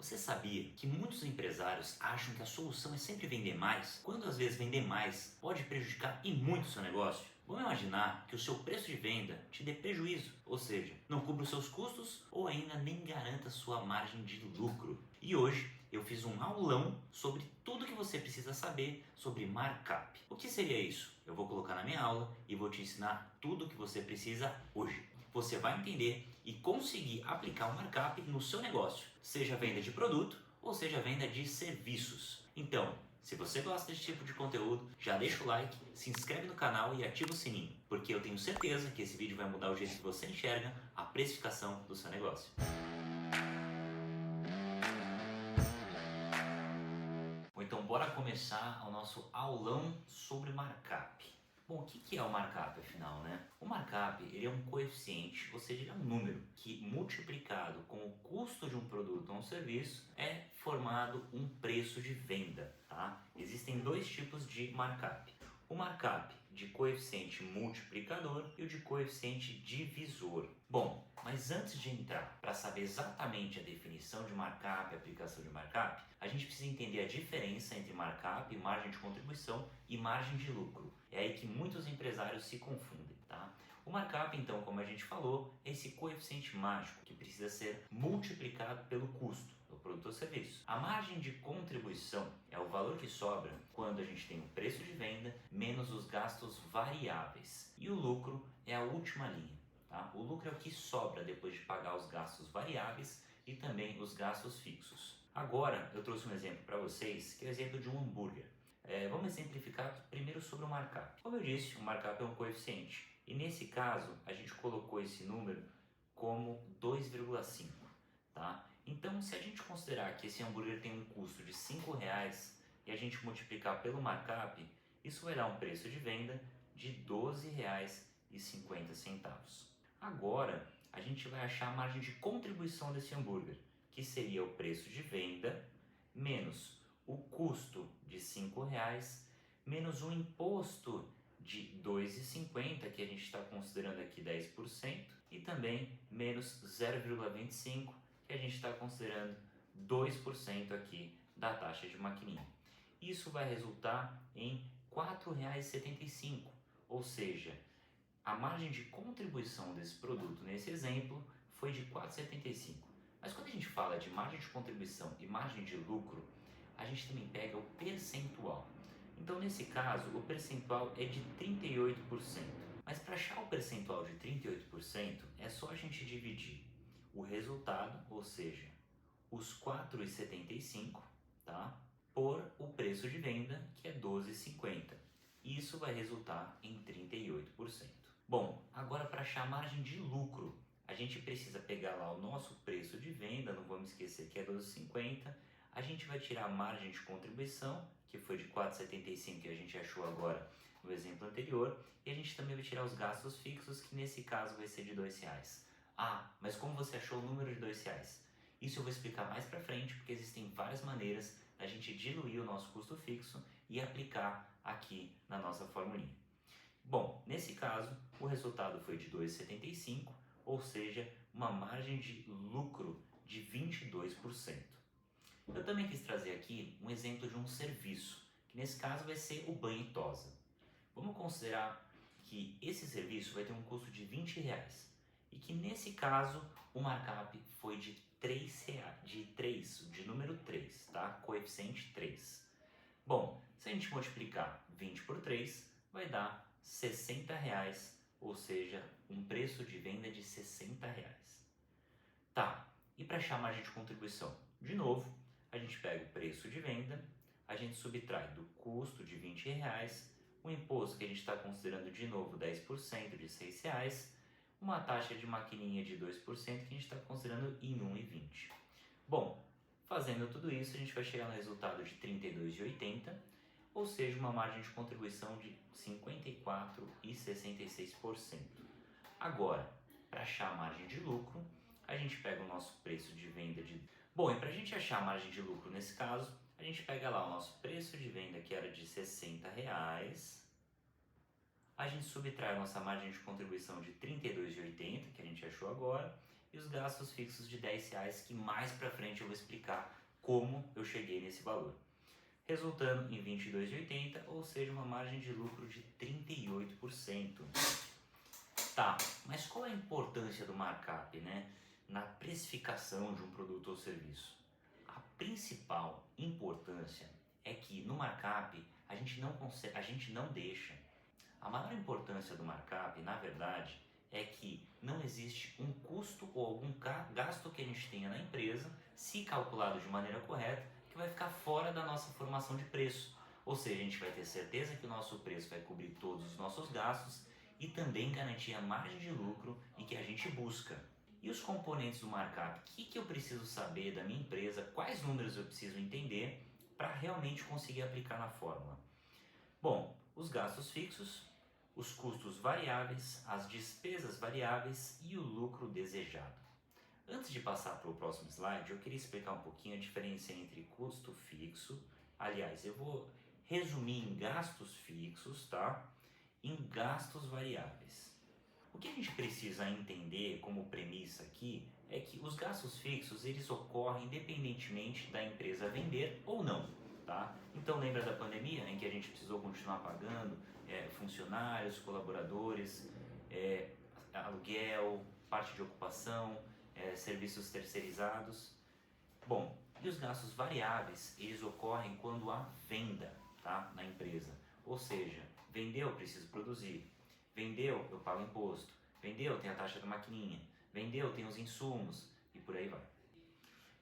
Você sabia que muitos empresários acham que a solução é sempre vender mais, quando às vezes vender mais pode prejudicar e muito o seu negócio? Vamos imaginar que o seu preço de venda te dê prejuízo, ou seja, não cubra os seus custos ou ainda nem garanta sua margem de lucro. E hoje eu fiz um aulão sobre tudo que você precisa saber sobre markup. O que seria isso? Eu vou colocar na minha aula e vou te ensinar tudo o que você precisa hoje. Você vai entender e conseguir aplicar o markup no seu negócio, seja venda de produto ou seja venda de serviços. Então, se você gosta desse tipo de conteúdo, já deixa o like, se inscreve no canal e ativa o sininho, porque eu tenho certeza que esse vídeo vai mudar o jeito que você enxerga a precificação do seu negócio. Bom, então bora começar o nosso aulão sobre markup. Bom, o que é o markup afinal, né? O markup ele é um coeficiente, ou seja, ele é um número que multiplicado com o custo de um produto ou um serviço é formado um preço de venda, tá? Existem dois tipos de markup. O markup de coeficiente multiplicador e o de coeficiente divisor. Bom, mas antes de entrar para saber exatamente a definição de markup e aplicação de markup, a gente precisa entender a diferença entre markup, margem de contribuição e margem de lucro. É aí que muitos empresários se confundem, tá? O markup, então, como a gente falou, é esse coeficiente mágico que precisa ser multiplicado pelo custo do produto ou serviço. A margem de contribuição é o valor que sobra quando a gente tem o preço de venda menos os gastos variáveis. E o lucro é a última linha, tá? O lucro é o que sobra depois de pagar os gastos variáveis e também os gastos fixos. Agora eu trouxe um exemplo para vocês, que é o exemplo de um hambúrguer. Vamos exemplificar primeiro sobre o markup. Como eu disse, o markup é um coeficiente. E nesse caso, a gente colocou esse número como 2,5, tá? Então, se a gente considerar que esse hambúrguer tem um custo de R$5 e a gente multiplicar pelo markup, isso vai dar um preço de venda de R$12,50. Agora, a gente vai achar a margem de contribuição desse hambúrguer, que seria o preço de venda menos o custo de R$5 menos o imposto de R$2,50, que a gente está considerando aqui 10%, e também menos 0,25, que a gente está considerando 2% aqui da taxa de maquininha. Isso vai resultar em R$4,75, ou seja, a margem de contribuição desse produto nesse exemplo foi de R$4,75. Mas quando a gente fala de margem de contribuição e margem de lucro, a gente também pega o percentual. Então, nesse caso, o percentual é de 38%. Mas para achar o percentual de 38%, é só a gente dividir o resultado, ou seja, os R$4,75, tá? Por o preço de venda, que é R$12,50. Isso vai resultar em 38%. Bom, agora para achar a margem de lucro, a gente precisa pegar lá o nosso preço de venda, não vamos esquecer que é R$12,50. A gente vai tirar a margem de contribuição, que foi de R$4,75 que a gente achou agora no exemplo anterior, e a gente também vai tirar os gastos fixos, que nesse caso vai ser de R$2. Ah, mas como você achou o número de R$2? Isso eu vou explicar mais pra frente, porque existem várias maneiras da gente diluir o nosso custo fixo e aplicar aqui na nossa formulinha. Bom, nesse caso, o resultado foi de R$2,75, ou seja, uma margem de lucro de 22%. Eu também quis trazer aqui um exemplo de um serviço, que nesse caso vai ser o banho e tosa. Vamos considerar que esse serviço vai ter um custo de R$20 e que nesse caso o markup foi de R$3, de número 3, tá? Coeficiente 3. Bom, se a gente multiplicar 20 por 3, vai dar R$60, ou seja, um preço de venda de R$60. Tá, e para achar a margem de contribuição? De novo, a gente pega o preço de venda, a gente subtrai do custo de R$20, o imposto que a gente está considerando de novo 10% de R$6, uma taxa de maquininha de 2% que a gente está considerando em R$1,20. Bom, fazendo tudo isso a gente vai chegar no resultado de R$32,80, ou seja, uma margem de contribuição de 54,66%. Agora, para achar a margem de lucro, a gente pega o nosso preço de venda de... Bom, e para a gente achar a margem de lucro nesse caso, a gente pega lá o nosso preço de venda, que era de R$60, a gente subtrai a nossa margem de contribuição de R$32,80, que a gente achou agora, e os gastos fixos de R$10, que mais para frente eu vou explicar como eu cheguei nesse valor, resultando em 22,80, ou seja, uma margem de lucro de 38%. Tá, mas qual é a importância do markup, né, na precificação de um produto ou serviço? A principal importância é que no markup a gente não deixa. A maior importância do markup, na verdade, é que não existe um custo ou algum gasto que a gente tenha na empresa, se calculado de maneira correta, que vai ficar fora da nossa formação de preço. Ou seja, a gente vai ter certeza que o nosso preço vai cobrir todos os nossos gastos e também garantir a margem de lucro em que a gente busca. E os componentes do markup? O que eu preciso saber da minha empresa? Quais números eu preciso entender para realmente conseguir aplicar na fórmula? Bom, os gastos fixos, os custos variáveis, as despesas variáveis e o lucro desejado. Antes de passar para o próximo slide, eu queria explicar um pouquinho a diferença entre custo fixo, aliás, eu vou resumir em gastos fixos, tá? Em gastos variáveis. O que a gente precisa entender como premissa aqui é que os gastos fixos eles ocorrem independentemente da empresa vender ou não, tá? Então lembra da pandemia em que a gente precisou continuar pagando funcionários, colaboradores, aluguel, parte de ocupação, serviços terceirizados. Bom, e os gastos variáveis eles ocorrem quando há venda, tá, na empresa. Ou seja, vendeu, preciso produzir. Vendeu, eu pago imposto. Vendeu, tem a taxa da maquininha. Vendeu, tem os insumos e por aí vai.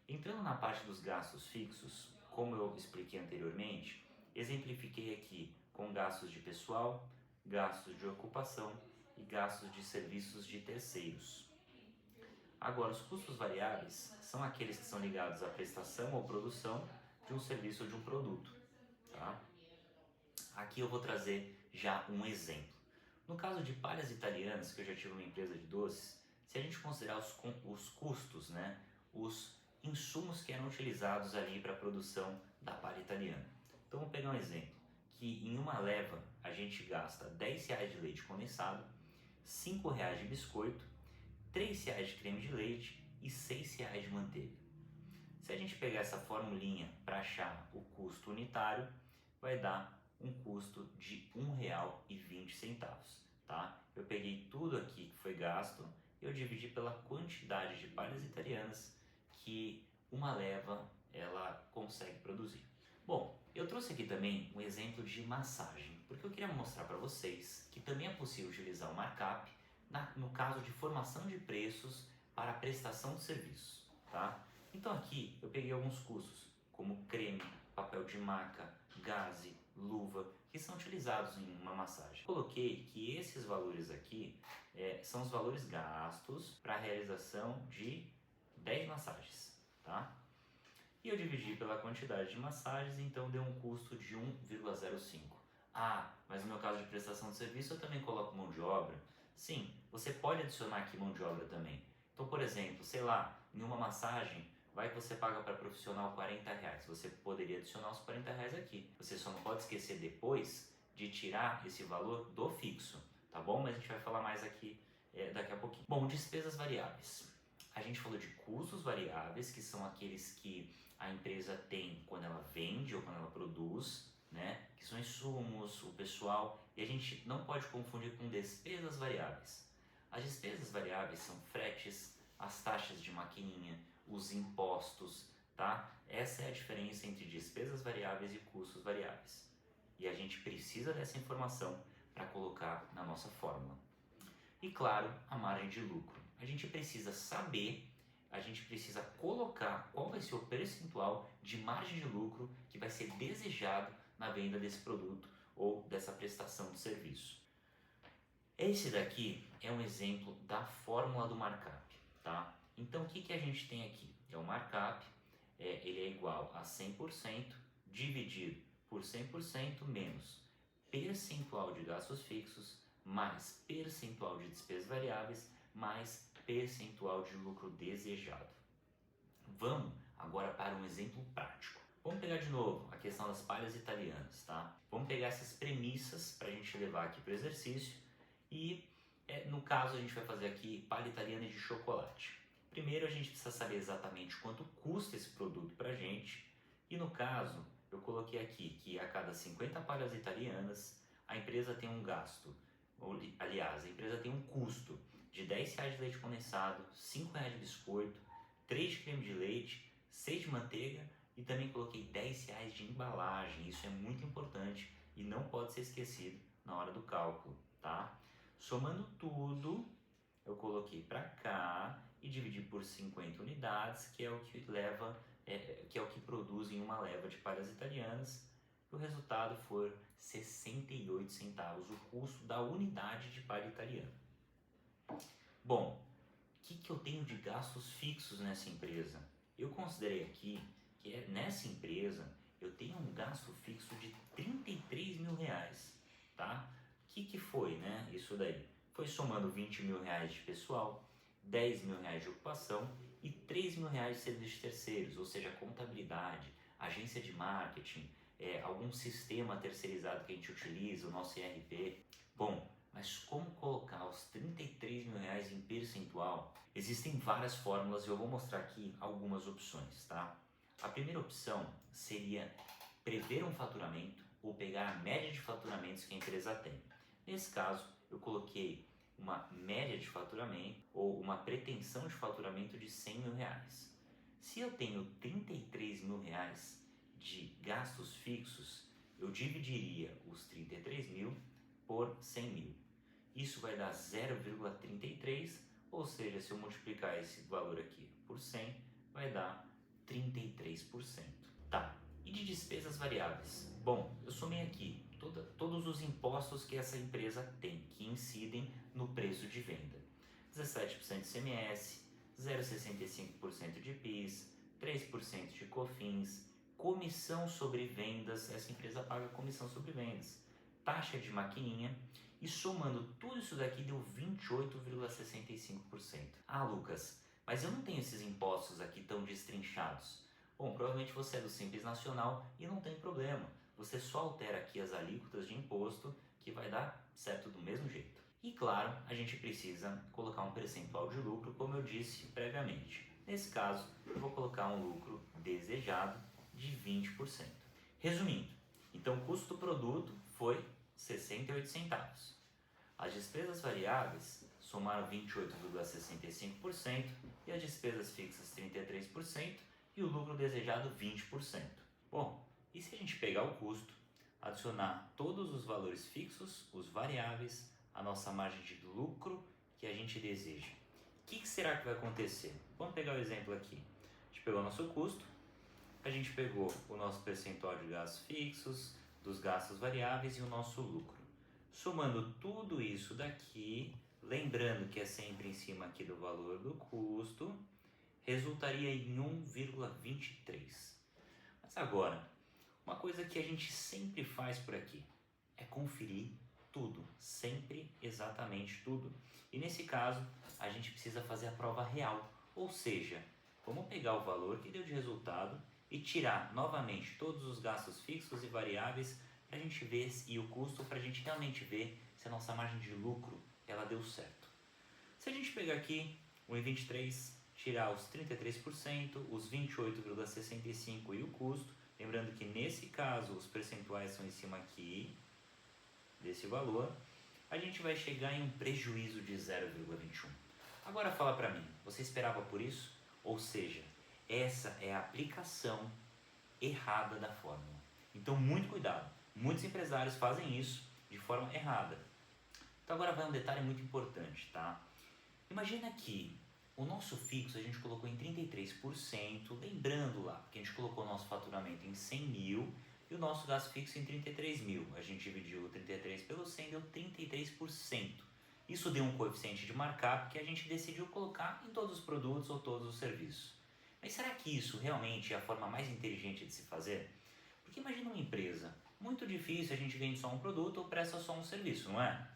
Entrando na parte dos gastos fixos, como eu expliquei anteriormente, exemplifiquei aqui com gastos de pessoal, gastos de ocupação e gastos de serviços de terceiros. Agora, os custos variáveis são aqueles que são ligados à prestação ou produção de um serviço ou de um produto, tá? Aqui eu vou trazer já um exemplo. No caso de palhas italianas, que eu já tive uma empresa de doces, se a gente considerar os custos, né, os insumos que eram utilizados ali para a produção da palha italiana. Então vamos pegar um exemplo, que em uma leva a gente gasta R$10 de leite condensado, R$5 de biscoito, R$3 de creme de leite e R$6 de manteiga. Se a gente pegar essa formulinha para achar o custo unitário, vai dar um custo de R$1,20, tá? Eu peguei tudo aqui que foi gasto e eu dividi pela quantidade de palhas italianas que uma leva ela consegue produzir. Bom, eu trouxe aqui também um exemplo de massagem, porque eu queria mostrar para vocês que também é possível utilizar o markup no caso de formação de preços para a prestação de serviços, tá? Então aqui eu peguei alguns custos, como creme, papel de maca, gaze, luva, que são utilizados em uma massagem. Coloquei que esses valores aqui são os valores gastos para a realização de 10 massagens, tá? E eu dividi pela quantidade de massagens, então deu um custo de 1,05. Ah, mas no meu caso de prestação de serviço eu também coloco mão de obra. Sim, você pode adicionar aqui mão de obra também. Então, por exemplo, sei lá, em uma massagem, vai que você paga para profissional R$40. Você poderia adicionar os R$40 aqui. Você só não pode esquecer depois de tirar esse valor do fixo, tá bom? Mas a gente vai falar mais aqui daqui a pouquinho. Bom, despesas variáveis. A gente falou de custos variáveis, que são aqueles que a empresa tem quando ela vende ou quando ela produz, né? Que são insumos, o pessoal, e a gente não pode confundir com despesas variáveis. As despesas variáveis são fretes, as taxas de maquininha, os impostos, tá? Essa é a diferença entre despesas variáveis e custos variáveis. E a gente precisa dessa informação para colocar na nossa fórmula. E claro, a margem de lucro. A gente precisa saber, a gente precisa colocar qual vai ser o percentual de margem de lucro que vai ser desejado na venda desse produto ou dessa prestação de serviço. Esse daqui é um exemplo da fórmula do markup, tá? Então o que a gente tem aqui? É o markup, ele é igual a 100% dividido por 100% menos percentual de gastos fixos mais percentual de despesas variáveis mais percentual de lucro desejado. Vamos agora para um exemplo prático. Vamos pegar de novo a questão das palhas italianas, tá? Vamos pegar essas premissas para a gente levar aqui para o exercício e no caso a gente vai fazer aqui palha italiana de chocolate. Primeiro a gente precisa saber exatamente quanto custa esse produto para a gente, e no caso eu coloquei aqui que a cada 50 palhas italianas a empresa tem um gasto, aliás, a empresa tem um custo de R$ 10 de leite condensado, R$ 5 de biscoito, 3 de creme de leite, 6 de manteiga e também coloquei R$ 10 de embalagem. Isso é muito importante e não pode ser esquecido na hora do cálculo, tá? Somando tudo, eu coloquei para cá e dividi por 50 unidades, que é o que leva, que é o que produz em uma leva de palhas italianas. O resultado foi 68 centavos, o custo da unidade de palha italiana. Bom, o que eu tenho de gastos fixos nessa empresa? Eu considerei aqui que nessa empresa eu tenho um gasto fixo de R$ 33 mil, tá? O que foi, né? Isso daí foi somando R$ 20 mil de pessoal, R$ 10 mil de ocupação e R$ 3 mil de serviços terceiros, ou seja, contabilidade, agência de marketing, algum sistema terceirizado que a gente utiliza, o nosso ERP. Bom, mas como colocar os R$ 33 mil em percentual? Existem várias fórmulas e eu vou mostrar aqui algumas opções, tá? A primeira opção seria prever um faturamento ou pegar a média de faturamentos que a empresa tem. Nesse caso, eu coloquei uma média de faturamento ou uma pretensão de faturamento de R$ 100 mil. Se eu tenho R$ 33 mil de gastos fixos, eu dividiria os 33 mil por 100 mil. Isso vai dar 0,33, ou seja, se eu multiplicar esse valor aqui por 100, vai dar 33%. Tá, e de despesas variáveis? Bom, eu somei aqui todos os impostos que essa empresa tem, que incidem no preço de venda. 17% de ICMS, 0,65% de PIS, 3% de COFINS, comissão sobre vendas, essa empresa paga comissão sobre vendas, taxa de maquininha, e somando tudo isso daqui deu 28,65%. Ah, Lucas, mas eu não tenho esses impostos aqui tão destrinchados. Bom, provavelmente você é do Simples Nacional e não tem problema. Você só altera aqui as alíquotas de imposto que vai dar certo do mesmo jeito. E claro, a gente precisa colocar um percentual de lucro, como eu disse previamente. Nesse caso, eu vou colocar um lucro desejado de 20%. Resumindo, então o custo do produto foi 68 centavos. As despesas variáveis somaram 28,65% e as despesas fixas 33% e o lucro desejado 20%. Bom, e se a gente pegar o custo, adicionar todos os valores fixos, os variáveis, a nossa margem de lucro que a gente deseja? O que será que vai acontecer? Vamos pegar o exemplo aqui. A gente pegou o nosso custo, a gente pegou o nosso percentual de gastos fixos, dos gastos variáveis e o nosso lucro. Somando tudo isso daqui, lembrando que é sempre em cima aqui do valor do custo, resultaria em 1,23. Mas agora, uma coisa que a gente sempre faz por aqui é conferir tudo, sempre exatamente tudo. E nesse caso, a gente precisa fazer a prova real, ou seja, vamos pegar o valor que deu de resultado e tirar novamente todos os gastos fixos e variáveis para a gente ver e o custo para a gente realmente ver se a nossa margem de lucro ela deu certo. Se a gente pegar aqui o 1,23, tirar os 33%, os 28,65% e o custo, lembrando que nesse caso os percentuais são em cima aqui desse valor, a gente vai chegar em um prejuízo de 0,21. Agora fala para mim, você esperava por isso? Ou seja, essa é a aplicação errada da fórmula. Então muito cuidado, muitos empresários fazem isso de forma errada. Então agora vai um detalhe muito importante, tá? Imagina que o nosso fixo a gente colocou em 33%, lembrando lá que a gente colocou o nosso faturamento em 100 mil e o nosso gasto fixo em 33 mil. A gente dividiu o 33 pelo 100, deu 33%. Isso deu um coeficiente de markup que a gente decidiu colocar em todos os produtos ou todos os serviços. Mas será que isso realmente é a forma mais inteligente de se fazer? Porque imagina uma empresa, muito difícil, a gente vende só um produto ou presta só um serviço, não é?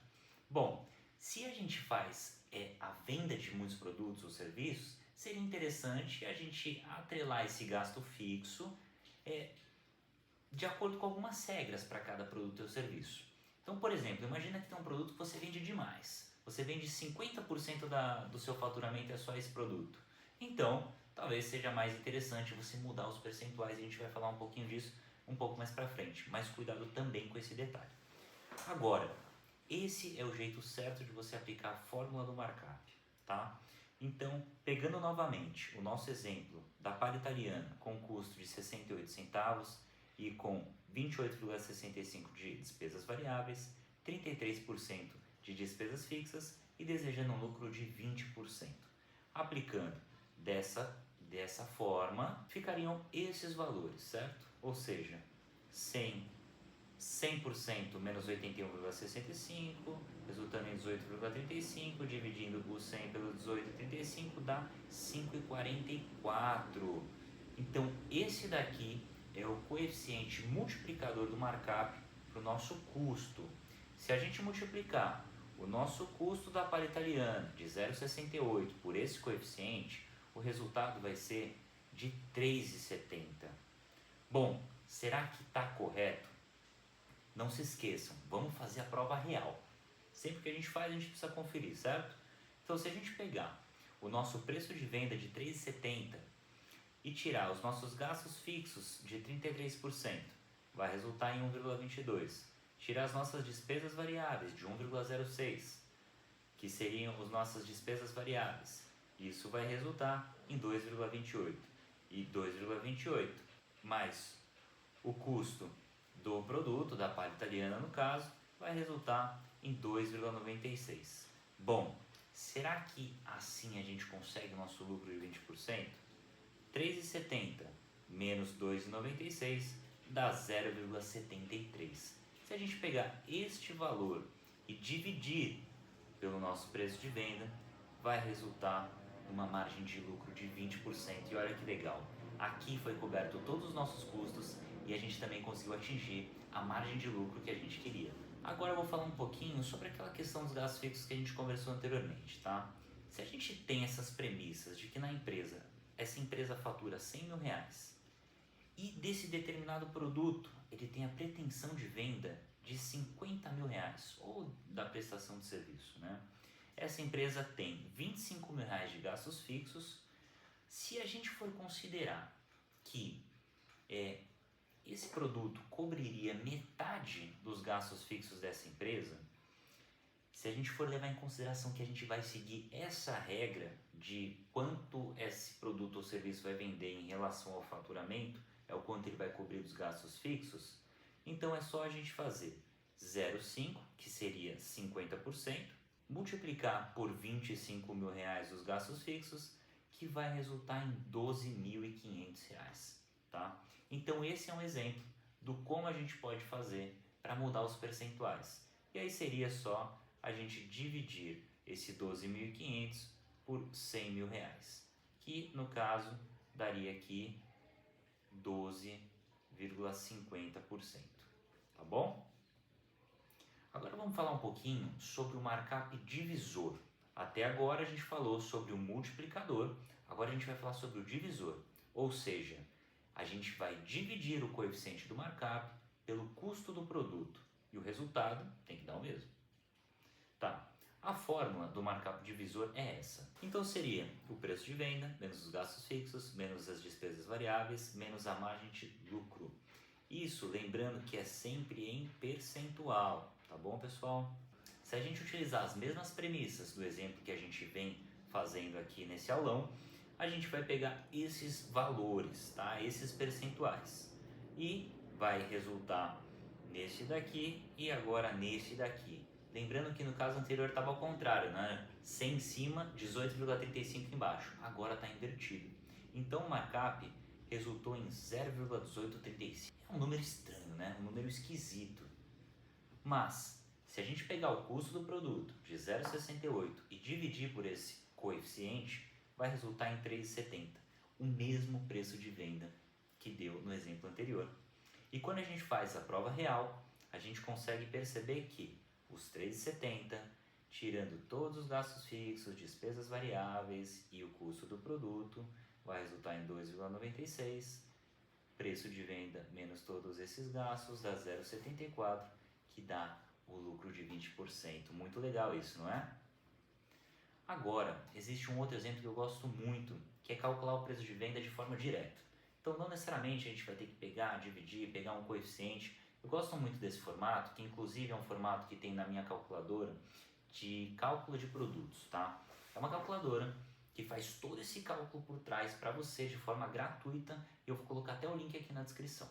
Bom, se a gente faz a venda de muitos produtos ou serviços, seria interessante a gente atrelar esse gasto fixo de acordo com algumas regras para cada produto ou serviço. Então, por exemplo, imagina que tem um produto que você vende demais. Você vende 50% do seu faturamento é só esse produto. Então, talvez seja mais interessante você mudar os percentuais, e a gente vai falar um pouquinho disso um pouco mais para frente, mas cuidado também com esse detalhe. Agora, esse é o jeito certo de você aplicar a fórmula do markup, tá? Então, pegando novamente o nosso exemplo da palha italiana com custo de 68 centavos e com 28,65 de despesas variáveis, 33% de despesas fixas e desejando um lucro de 20%. Aplicando dessa forma, ficariam esses valores, certo? Ou seja, 100% menos 81,65, resultando em 18,35, dividindo o 100 pelo 18,35 dá 5,44. Então, esse daqui é o coeficiente multiplicador do markup para o nosso custo. Se a gente multiplicar o nosso custo da palha italiana de 0,68 por esse coeficiente, o resultado vai ser de 3,70. Bom, será que está correto? Não se esqueçam, vamos fazer a prova real. Sempre que a gente faz, a gente precisa conferir, certo? Então, se a gente pegar o nosso preço de venda de 3,70 e tirar os nossos gastos fixos de 33%, vai resultar em 1,22. Tirar as nossas despesas variáveis de 1,06, que seriam as nossas despesas variáveis. Isso vai resultar em 2,28. E 2,28 mais o custo do produto, da palha italiana no caso, vai resultar em 2,96. Bom, será que assim a gente consegue o nosso lucro de 20%? 3,70 menos 2,96 dá 0,73. Se a gente pegar este valor e dividir pelo nosso preço de venda, vai resultar uma margem de lucro de 20%. E olha que legal, aqui foi coberto todos os nossos custos e a gente também conseguiu atingir a margem de lucro que a gente queria. Agora eu vou falar um pouquinho sobre aquela questão dos gastos fixos que a gente conversou anteriormente, tá? Se a gente tem essas premissas de que na empresa, essa empresa fatura 100 mil reais e desse determinado produto ele tem a pretensão de venda de 50 mil reais ou da prestação de serviço, né? Essa empresa tem 25 mil reais de gastos fixos. Se a gente for considerar que esse produto cobriria metade dos gastos fixos dessa empresa, se a gente for levar em consideração que a gente vai seguir essa regra de quanto esse produto ou serviço vai vender em relação ao faturamento, é o quanto ele vai cobrir dos gastos fixos, então é só a gente fazer 0,5, que seria 50%, multiplicar por 25 mil reais os gastos fixos, que vai resultar em 12.500 reais, tá? Então esse é um exemplo do como a gente pode fazer para mudar os percentuais. E aí seria só a gente dividir esse 12.500 por 100 mil reais, que no caso daria aqui 12,50%, tá bom? Agora vamos falar um pouquinho sobre o markup divisor. Até agora a gente falou sobre o multiplicador, agora a gente vai falar sobre o divisor, ou seja, a gente vai dividir o coeficiente do markup pelo custo do produto e o resultado tem que dar o mesmo. Tá, a fórmula do markup divisor é essa. Então seria o preço de venda menos os gastos fixos, menos as despesas variáveis, menos a margem de lucro. Isso lembrando que é sempre em percentual, tá bom, pessoal? Se a gente utilizar as mesmas premissas do exemplo que a gente vem fazendo aqui nesse aulão, a gente vai pegar esses valores, tá? Esses percentuais, e vai resultar nesse daqui e agora nesse daqui. Lembrando que no caso anterior estava ao contrário, né? 100 em cima, 18,35 embaixo. Agora está invertido. Então o markup resultou em 0,1835. É um número estranho, né? Um número esquisito. Mas, se a gente pegar o custo do produto de 0,68 e dividir por esse coeficiente, vai resultar em 3,70. O mesmo preço de venda que deu no exemplo anterior. E quando a gente faz a prova real, a gente consegue perceber que os 3,70, tirando todos os gastos fixos, despesas variáveis e o custo do produto, vai resultar em 2,96, preço de venda menos todos esses gastos dá 0,74, que dá o lucro de 20%. Muito legal isso, não é? Agora, existe um outro exemplo que eu gosto muito, que é calcular o preço de venda de forma direta. Então, não necessariamente a gente vai ter que pegar, dividir, pegar um coeficiente. Eu gosto muito desse formato, que inclusive é um formato que tem na minha calculadora de cálculo de produtos, tá? É uma calculadora que faz todo esse cálculo por trás para você de forma gratuita e eu vou colocar até o link aqui na descrição.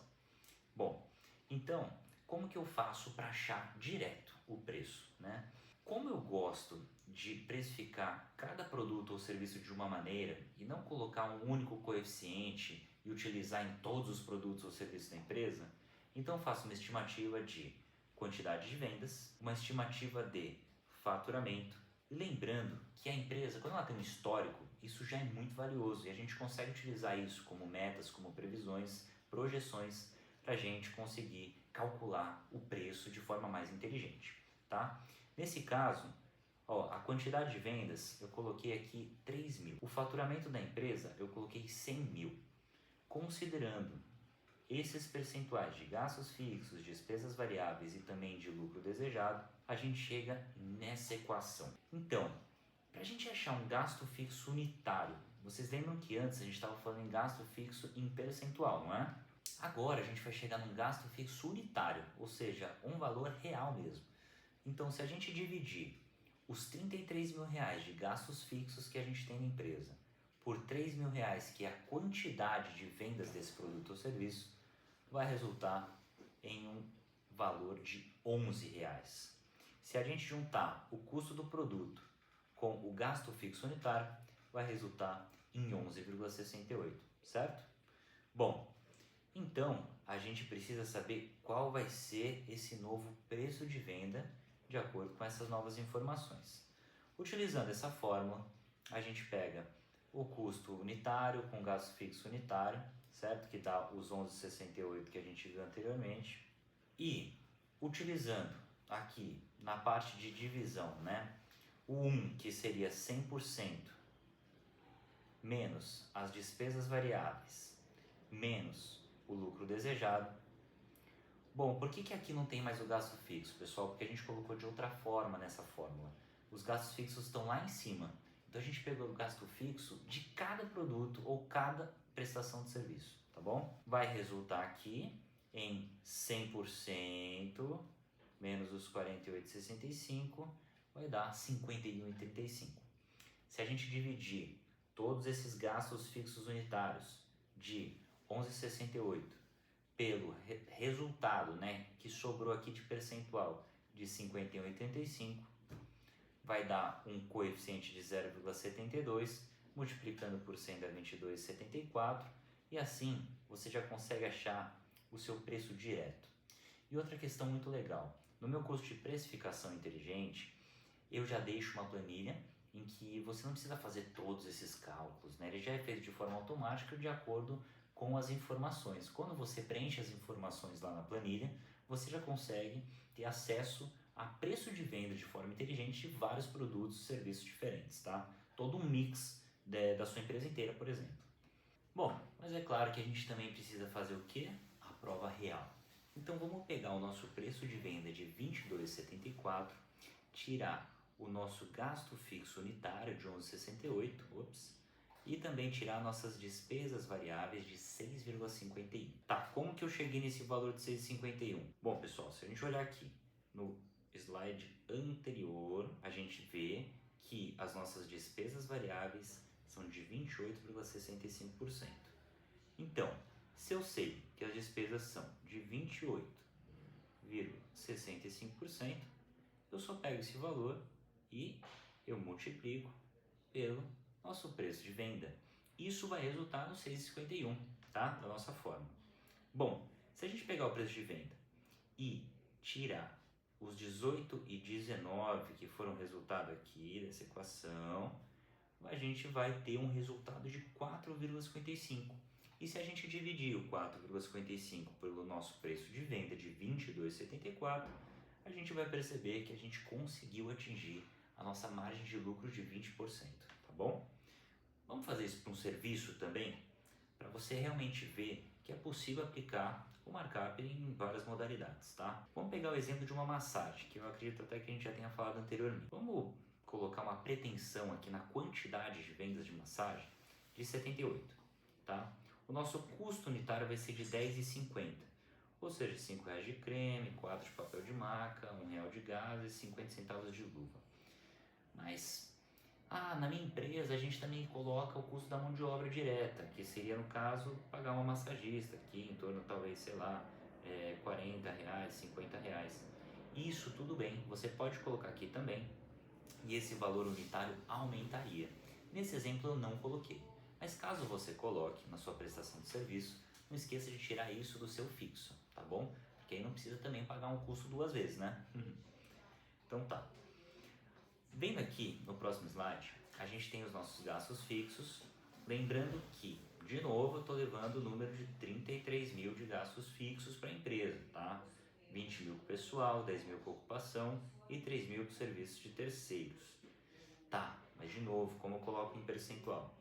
Bom, então, como que eu faço para achar direto o preço, né? Como eu gosto de precificar cada produto ou serviço de uma maneira e não colocar um único coeficiente e utilizar em todos os produtos ou serviços da empresa, então eu faço uma estimativa de quantidade de vendas, uma estimativa de faturamento, e lembrando que a empresa, quando ela tem um histórico, isso já é muito valioso e a gente consegue utilizar isso como metas, como previsões, projeções, para a gente conseguir calcular o preço de forma mais inteligente, tá? Nesse caso, ó, a quantidade de vendas eu coloquei aqui 3 mil. O faturamento da empresa eu coloquei 100 mil. Considerando esses percentuais de gastos fixos, despesas variáveis e também de lucro desejado, a gente chega nessa equação. Então, para a gente achar um gasto fixo unitário, vocês lembram que antes a gente estava falando em gasto fixo em percentual, não é? Agora a gente vai chegar num gasto fixo unitário, ou seja, um valor real mesmo. Então, se a gente dividir os 33 mil reais de gastos fixos que a gente tem na empresa por 3 mil reais, que é a quantidade de vendas desse produto ou serviço, vai resultar em um valor de 11 reais. Se a gente juntar o custo do produto com o gasto fixo unitário, vai resultar em 11,68, certo? Bom, então a gente precisa saber qual vai ser esse novo preço de venda de acordo com essas novas informações. Utilizando essa fórmula, a gente pega o custo unitário com gasto fixo unitário, certo? Que dá os 11,68 que a gente viu anteriormente. E utilizando aqui na parte de divisão, né? O 1, que seria 100%, menos as despesas variáveis, menos o lucro desejado. Bom, por que aqui não tem mais o gasto fixo, pessoal? Porque a gente colocou de outra forma nessa fórmula. Os gastos fixos estão lá em cima. Então a gente pegou o gasto fixo de cada produto ou cada prestação de serviço, tá bom? Vai resultar aqui em 100% menos os 48,65 vai dar 51,35. Se a gente dividir todos esses gastos fixos unitários de 11,68 pelo resultado, né, que sobrou aqui de percentual de 51,85, vai dar um coeficiente de 0,72, multiplicando por 100 dá 22,74, e assim você já consegue achar o seu preço direto. E outra questão muito legal, no meu curso de precificação inteligente, eu já deixo uma planilha em que você não precisa fazer todos esses cálculos, né? Ele já é feito de forma automática de acordo com as informações. Quando você preenche as informações lá na planilha, você já consegue ter acesso a preço de venda de forma inteligente de vários produtos e serviços diferentes, tá? Todo um mix da sua empresa inteira, por exemplo. Bom, mas é claro que a gente também precisa fazer o quê? A prova real. Então vamos pegar o nosso preço de venda de R$ 22,74, tirar o nosso gasto fixo unitário de 11,68, e também tirar nossas despesas variáveis de 6,51. Tá, como que eu cheguei nesse valor de 6,51? Bom, pessoal, se a gente olhar aqui no slide anterior, a gente vê que as nossas despesas variáveis são de 28,65%. Então, se eu sei que as despesas são de 28,65%, eu só pego esse valor e eu multiplico pelo nosso preço de venda. Isso vai resultar no 6,51, tá? Da nossa fórmula. Bom, se a gente pegar o preço de venda e tirar os 18 e 19 que foram resultado aqui dessa equação, a gente vai ter um resultado de 4,55. E se a gente dividir o 4,55 pelo nosso preço de venda de 22,74, a gente vai perceber que a gente conseguiu atingir a nossa margem de lucro de 20%, tá bom? Vamos fazer isso para um serviço também, para você realmente ver que é possível aplicar o markup em várias modalidades, tá? Vamos pegar o exemplo de uma massagem, que eu acredito até que a gente já tenha falado anteriormente. Vamos colocar uma pretensão aqui na quantidade de vendas de massagem de 78, tá? O nosso custo unitário vai ser de R$10,50, ou seja, R$5 de creme, 4 de papel de maca, R$1 de gás e 50 centavos de luva. Mas, na minha empresa a gente também coloca o custo da mão de obra direta, que seria no caso pagar uma massagista aqui em torno talvez, sei lá, R$40, R$50. Isso tudo bem, você pode colocar aqui também e esse valor unitário aumentaria. Nesse exemplo eu não coloquei, mas caso você coloque na sua prestação de serviço, não esqueça de tirar isso do seu fixo, tá bom? Porque aí não precisa também pagar um custo duas vezes, né? Então tá. Vendo aqui no próximo slide, a gente tem os nossos gastos fixos, lembrando que, de novo, eu estou levando o número de 33 mil de gastos fixos para a empresa, tá? 20 mil com pessoal, 10 mil com ocupação e 3 mil com serviços de terceiros. Tá, mas de novo, como eu coloco em percentual?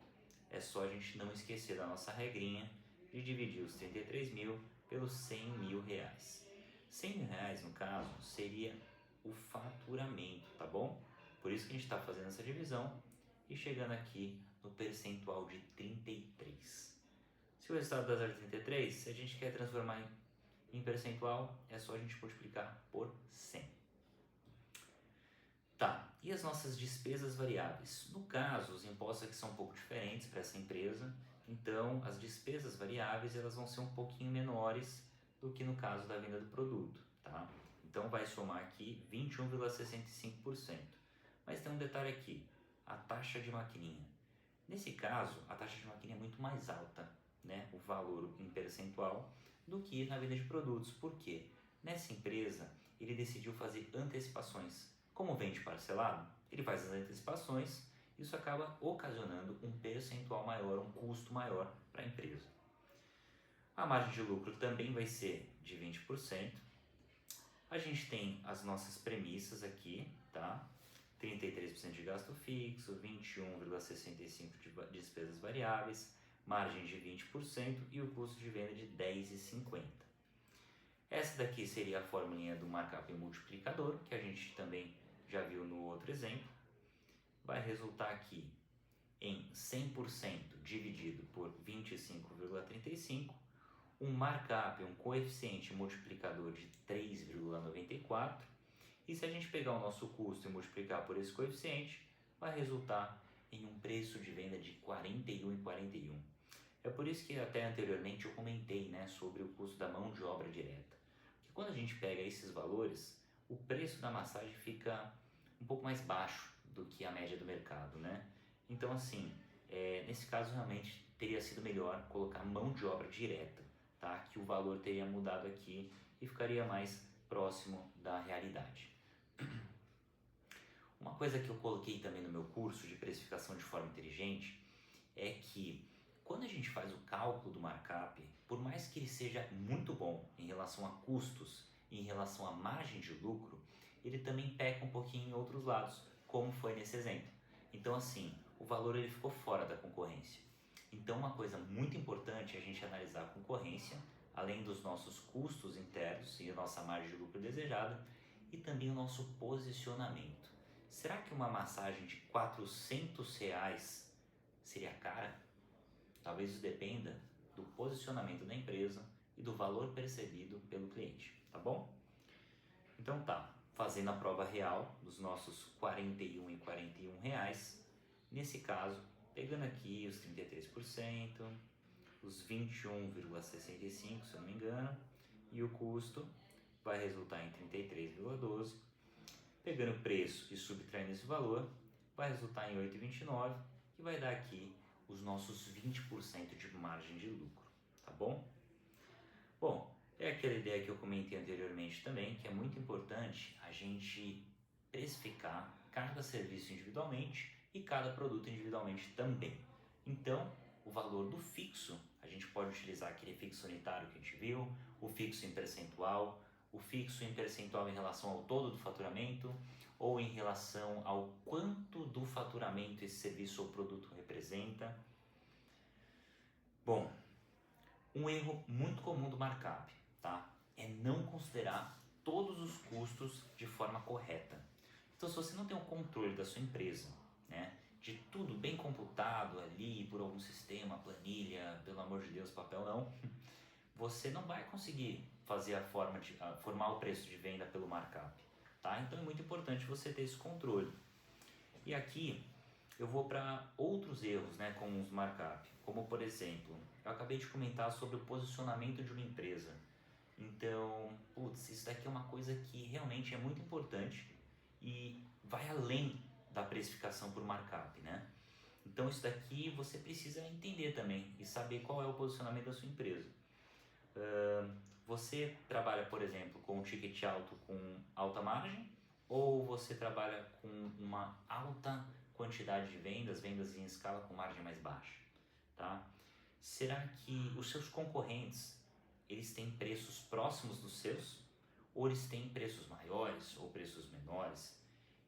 É só a gente não esquecer da nossa regrinha de dividir os 33 mil pelos 100 mil reais. 100 mil reais, no caso, seria o faturamento, tá bom? Por isso que a gente está fazendo essa divisão e chegando aqui no percentual de 33. Se o resultado dá 0,33, se a gente quer transformar em percentual, é só a gente multiplicar por 100. Tá, e as nossas despesas variáveis? No caso, os impostos aqui são um pouco diferentes para essa empresa, então as despesas variáveis elas vão ser um pouquinho menores do que no caso da venda do produto, tá? Então vai somar aqui 21,65%. Mas tem um detalhe aqui, a taxa de maquininha. Nesse caso, a taxa de maquininha é muito mais alta, né, o valor em percentual, do que na venda de produtos. Por quê? Nessa empresa, ele decidiu fazer antecipações. Como vende parcelado, ele faz as antecipações, isso acaba ocasionando um percentual maior, um custo maior para a empresa. A margem de lucro também vai ser de 20%. A gente tem as nossas premissas aqui, tá? 33% de gasto fixo, 21,65% de despesas variáveis, margem de 20% e o custo de venda de R$10,50. Essa daqui seria a formulinha do markup multiplicador, que a gente também já viu no outro exemplo. Vai resultar aqui em 100% dividido por 25,35, um markup, um coeficiente multiplicador de 3,94, e se a gente pegar o nosso custo e multiplicar por esse coeficiente, vai resultar em um preço de venda de R$ 41,41. É por isso que até anteriormente eu comentei, né, sobre o custo da mão de obra direta. Que quando a gente pega esses valores, o preço da massagem fica um pouco mais baixo do que a média do mercado, né? Então assim, nesse caso realmente teria sido melhor colocar mão de obra direta, tá? Que o valor teria mudado aqui e ficaria mais próximo da realidade. Uma coisa que eu coloquei também no meu curso de precificação de forma inteligente é que quando a gente faz o cálculo do markup, por mais que ele seja muito bom em relação a custos e em relação à margem de lucro, ele também peca um pouquinho em outros lados, como foi nesse exemplo. Então assim, o valor ele ficou fora da concorrência. Então uma coisa muito importante é a gente analisar a concorrência, além dos nossos custos internos e a nossa margem de lucro desejada, e também o nosso posicionamento. Será que uma massagem de R$400 seria cara? Talvez isso dependa do posicionamento da empresa e do valor percebido pelo cliente, tá bom? Então tá, fazendo a prova real dos nossos R$41 e R$41, nesse caso, pegando aqui os 33%, os 21,65%, se eu não me engano, e o custo vai resultar em 33,12%. Pegando o preço e subtraindo esse valor, vai resultar em 8,29, que vai dar aqui os nossos 20% de margem de lucro, tá bom? Bom, é aquela ideia que eu comentei anteriormente também, que é muito importante a gente precificar cada serviço individualmente e cada produto individualmente também. Então, o valor do fixo, a gente pode utilizar aquele fixo unitário que a gente viu, o fixo em percentual, o fixo em percentual em relação ao todo do faturamento ou em relação ao quanto do faturamento esse serviço ou produto representa. Bom, um erro muito comum do markup, tá? É não considerar todos os custos de forma correta. Então, se você não tem o controle da sua empresa, né, de tudo bem computado ali por algum sistema, planilha, pelo amor de Deus, papel não, você não vai conseguir fazer formar o preço de venda pelo markup, tá? Então é muito importante você ter esse controle. E aqui eu vou para outros erros, né, com os markup, como por exemplo, eu acabei de comentar sobre o posicionamento de uma empresa. Então, putz, isso daqui é uma coisa que realmente é muito importante e vai além da precificação por markup, né? Então isso daqui você precisa entender também e saber qual é o posicionamento da sua empresa. Você trabalha, por exemplo, com um ticket alto com alta margem ou você trabalha com uma alta quantidade de vendas em escala com margem mais baixa, tá? Será que os seus concorrentes, eles têm preços próximos dos seus? Ou eles têm preços maiores ou preços menores?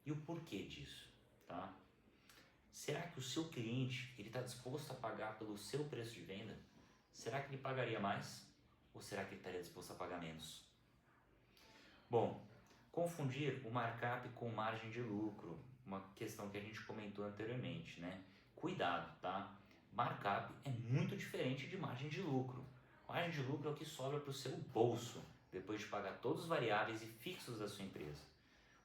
E o porquê disso, tá? Será que o seu cliente, ele está disposto a pagar pelo seu preço de venda? Será que ele pagaria mais? Ou será que ele estaria disposto a pagar menos? Bom, confundir o markup com margem de lucro, uma questão que a gente comentou anteriormente, né? Cuidado, tá? Markup é muito diferente de margem de lucro. Margem de lucro é o que sobra para o seu bolso, depois de pagar todos os variáveis e fixos da sua empresa.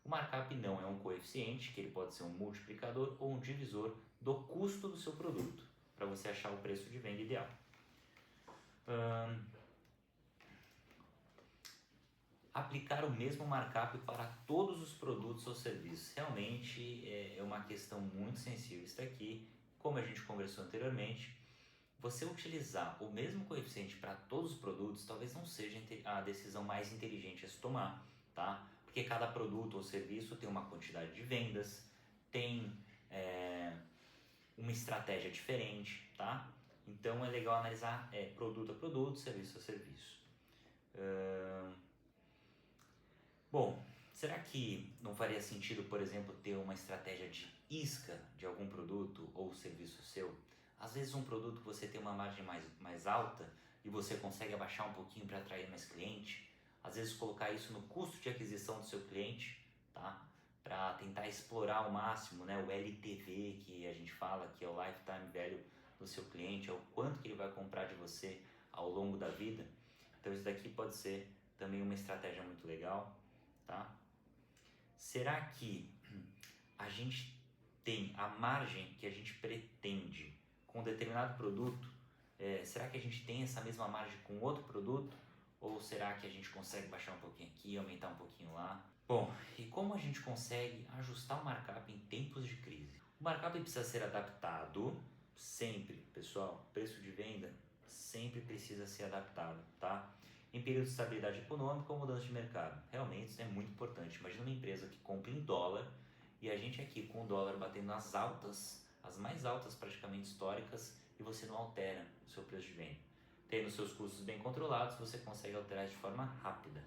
O markup não é um coeficiente, que ele pode ser um multiplicador ou um divisor do custo do seu produto, para você achar o preço de venda ideal. Aplicar o mesmo markup para todos os produtos ou serviços. Realmente é uma questão muito sensível isso daqui. Como a gente conversou anteriormente, você utilizar o mesmo coeficiente para todos os produtos talvez não seja a decisão mais inteligente a se tomar, tá? Porque cada produto ou serviço tem uma quantidade de vendas, tem uma estratégia diferente, tá? Então é legal analisar produto a produto, serviço a serviço. Bom, será que não faria sentido, por exemplo, ter uma estratégia de isca de algum produto ou serviço seu? Às vezes um produto você tem uma margem mais alta e você consegue abaixar um pouquinho para atrair mais cliente. Às vezes colocar isso no custo de aquisição do seu cliente, tá? Para tentar explorar ao máximo, né, o LTV que a gente fala, que é o Lifetime Value do seu cliente, é o quanto que ele vai comprar de você ao longo da vida. Então isso daqui pode ser também uma estratégia muito legal. Tá? Será que a gente tem a margem que a gente pretende com determinado produto? Será que a gente tem essa mesma margem com outro produto? Ou será que a gente consegue baixar um pouquinho aqui, aumentar um pouquinho lá? Bom, e como a gente consegue ajustar o markup em tempos de crise? O markup precisa ser adaptado sempre, pessoal. Preço de venda sempre precisa ser adaptado, tá? Em período de estabilidade econômica ou mudança de mercado. Realmente isso é muito importante. Imagina uma empresa que compra em dólar e a gente aqui com o dólar batendo nas altas, as mais altas praticamente históricas, e você não altera o seu preço de venda. Tendo seus custos bem controlados, você consegue alterar de forma rápida.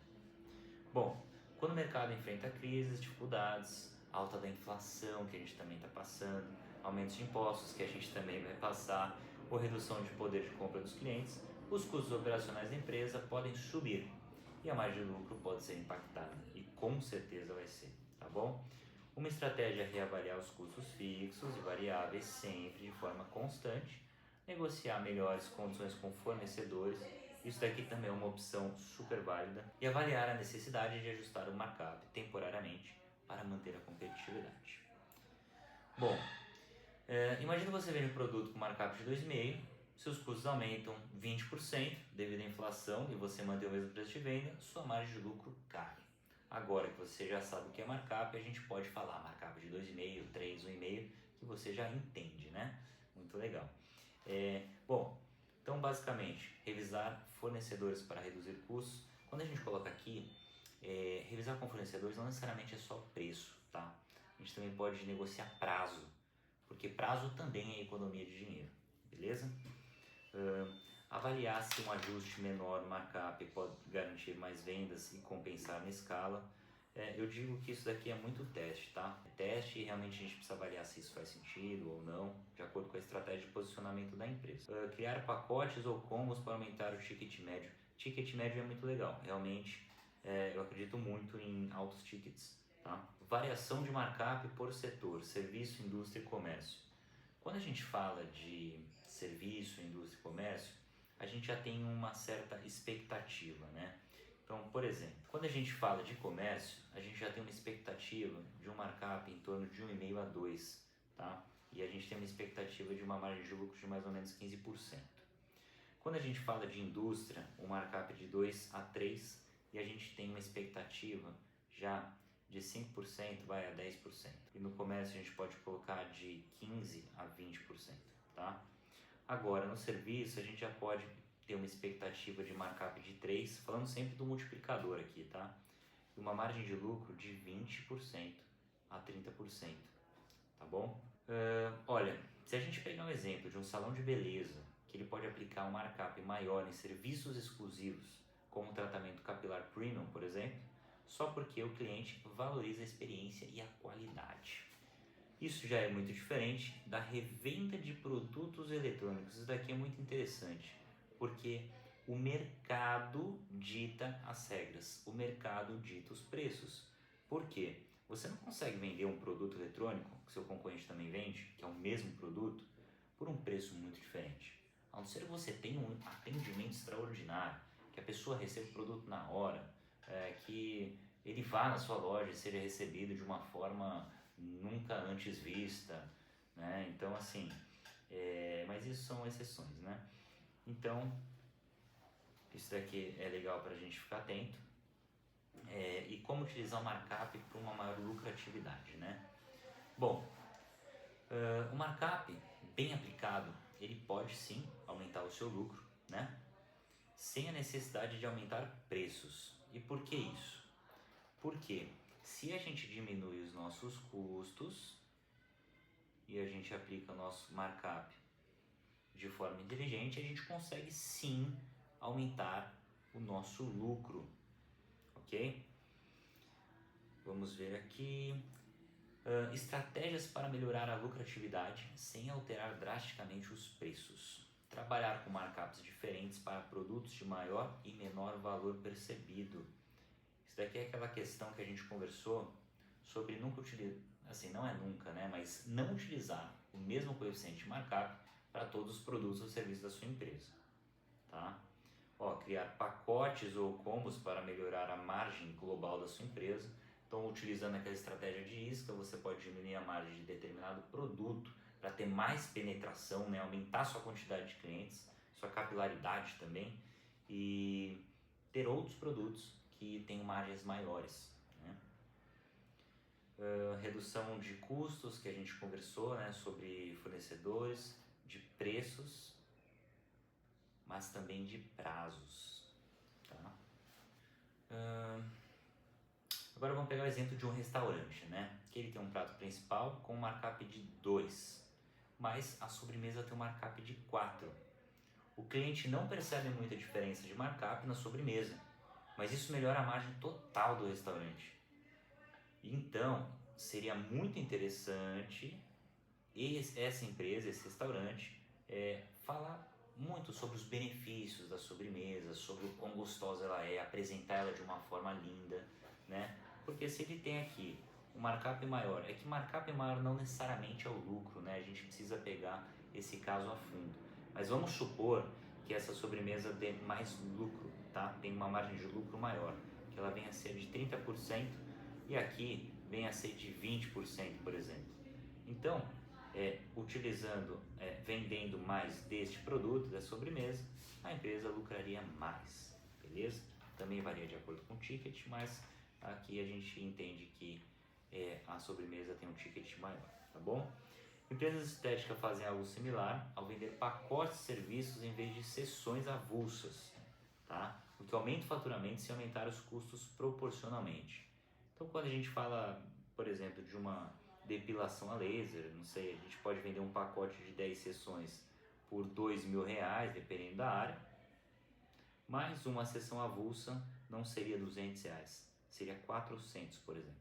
Bom, quando o mercado enfrenta crises, dificuldades, alta da inflação que a gente também está passando, aumentos de impostos que a gente também vai passar, ou redução de poder de compra dos clientes, os custos operacionais da empresa podem subir e a margem de lucro pode ser impactada, e com certeza vai ser, tá bom? Uma estratégia é reavaliar os custos fixos e variáveis sempre de forma constante, negociar melhores condições com fornecedores, isso daqui também é uma opção super válida, e avaliar a necessidade de ajustar o markup temporariamente para manter a competitividade. Bom, imagina você vende um produto com markup de 2,5, seus custos aumentam 20% devido à inflação e você mantém o mesmo preço de venda, sua margem de lucro cai. Agora que você já sabe o que é markup, a gente pode falar markup de 2,5, 3, 1,5, que você já entende, né? Muito legal. Bom, então basicamente, revisar fornecedores para reduzir custos. Quando a gente coloca aqui, revisar com fornecedores não necessariamente é só preço, tá? A gente também pode negociar prazo, porque prazo também é economia de dinheiro, beleza? Avaliar se um ajuste menor no markup pode garantir mais vendas e compensar na escala. Eu digo que isso daqui é muito teste, tá? É teste e realmente a gente precisa avaliar se isso faz sentido ou não, de acordo com a estratégia de posicionamento da empresa. Criar pacotes ou combos para aumentar o ticket médio. Ticket médio é muito legal, realmente eu acredito muito em altos tickets, tá? Variação de markup por setor, serviço, indústria e comércio. Quando a gente fala de serviço, indústria e comércio, a gente já tem uma certa expectativa, né? Então, por exemplo, quando a gente fala de comércio, a gente já tem uma expectativa de um markup em torno de 1,5 a 2, tá? E a gente tem uma expectativa de uma margem de lucro de mais ou menos 15%. Quando a gente fala de indústria, um markup de 2 a 3 e a gente tem uma expectativa já de 5% vai a 10%. E no comércio a gente pode colocar de 15% a 20%, tá? Agora, no serviço a gente já pode ter uma expectativa de markup de 3, falando sempre do multiplicador aqui, tá? E uma margem de lucro de 20% a 30%, tá bom? Olha, se a gente pegar um exemplo de um salão de beleza, que ele pode aplicar um markup maior em serviços exclusivos, como o tratamento capilar premium, por exemplo, só porque o cliente valoriza a experiência e a qualidade. Isso já é muito diferente da revenda de produtos eletrônicos. Isso daqui é muito interessante, porque o mercado dita as regras, o mercado dita os preços. Por quê? Você não consegue vender um produto eletrônico, que seu concorrente também vende, que é o mesmo produto, por um preço muito diferente. A não ser que você tenha um atendimento extraordinário, que a pessoa receba o produto na hora, que ele vá na sua loja e seja recebido de uma forma nunca antes vista, né? Então, assim, mas isso são exceções, né? Então, isso daqui é legal para a gente ficar atento. E como utilizar o markup para uma maior lucratividade, né? Bom, o markup bem aplicado, ele pode sim aumentar o seu lucro, né? Sem a necessidade de aumentar preços. E por que isso? Porque se a gente diminui os nossos custos e a gente aplica o nosso markup de forma inteligente, a gente consegue sim aumentar o nosso lucro, ok? Vamos ver aqui. Estratégias para melhorar a lucratividade sem alterar drasticamente os preços. Trabalhar com markups diferentes para produtos de maior e menor valor percebido. Isso daqui é aquela questão que a gente conversou sobre nunca utilizar, assim, não é nunca, né? Mas não utilizar o mesmo coeficiente de markup para todos os produtos ou serviços da sua empresa, tá? Criar pacotes ou combos para melhorar a margem global da sua empresa. Então, utilizando aquela estratégia de isca, você pode diminuir a margem de determinado produto para ter mais penetração, né? Aumentar sua quantidade de clientes, sua capilaridade também e ter outros produtos que tenham margens maiores, né? Redução de custos, que a gente conversou, né? Sobre fornecedores, de preços, mas também de prazos, tá? Agora vamos pegar o exemplo de um restaurante, né? Que ele tem um prato principal com um markup de 2, mas a sobremesa tem um markup de 4. O cliente não percebe muita diferença de markup na sobremesa, mas isso melhora a margem total do restaurante. Então, seria muito interessante essa empresa, esse restaurante, falar muito sobre os benefícios da sobremesa, sobre o quão gostosa ela é, apresentar ela de uma forma linda, né? Porque se ele tem aqui um markup maior, é que markup maior não necessariamente é o lucro, né? A gente precisa pegar esse caso a fundo. Mas vamos supor que essa sobremesa dê mais lucro, tá? Tem uma margem de lucro maior, que ela venha a ser de 30% e aqui venha a ser de 20%, por exemplo. Então, vendendo mais deste produto, da sobremesa, a empresa lucraria mais, beleza? Também varia de acordo com o ticket, mas aqui a gente entende que a sobremesa tem um ticket maior, tá bom? Empresas estéticas fazem algo similar ao vender pacotes de serviços em vez de sessões avulsas, tá? O que aumenta o faturamento sem aumentar os custos proporcionalmente. Então, quando a gente fala, por exemplo, de uma depilação a laser, não sei, a gente pode vender um pacote de 10 sessões por R$2.000, dependendo da área, mas uma sessão avulsa não seria R$200, seria 400, por exemplo,